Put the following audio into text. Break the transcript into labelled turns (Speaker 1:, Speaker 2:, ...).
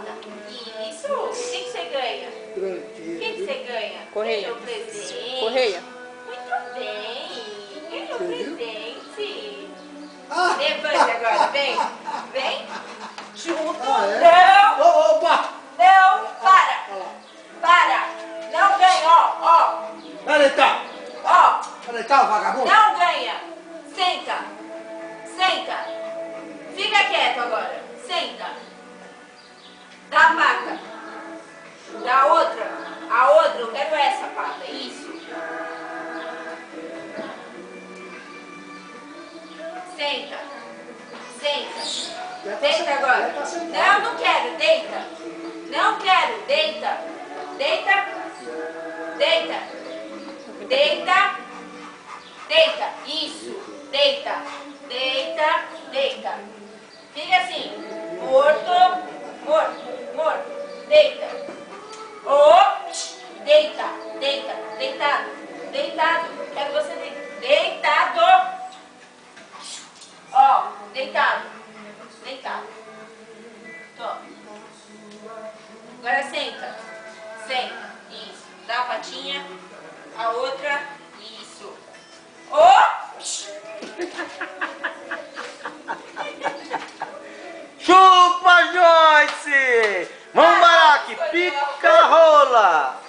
Speaker 1: papada. Isso. O que você ganha? O que você ganha?
Speaker 2: Correia.
Speaker 1: Ganhou presente.
Speaker 2: Correia.
Speaker 1: Muito bem. Ganhou presente. Levante agora. Vem. Vem. Junto. Não.
Speaker 3: Opa!
Speaker 1: Não. Para. Para. Não ganha. Ó.
Speaker 3: Vai deitar!
Speaker 1: Ó.
Speaker 3: Vai deitar, vagabundo!
Speaker 1: Não ganha. Senta. Senta. Fica quieto agora. Senta. Dá a pata. Dá a outra. A outra. Eu quero essa pata. Isso. Senta. Senta. Deita agora. Não, não quero. Deita. Não quero. Deita. Deita. Deita. Deita. Deita. Isso. Deita. Deita. Deita. Fica assim. Morto. Morto. Morto. Deita. Deita. Deita. Deitado. Deitado. Quero você deitado. Ó. Deitado. Deitado. Toma. Agora senta. Senta. Isso. Dá a patinha. A outra. Isso.
Speaker 3: Chupa, Joyce! Vamos embora aqui, pica rola!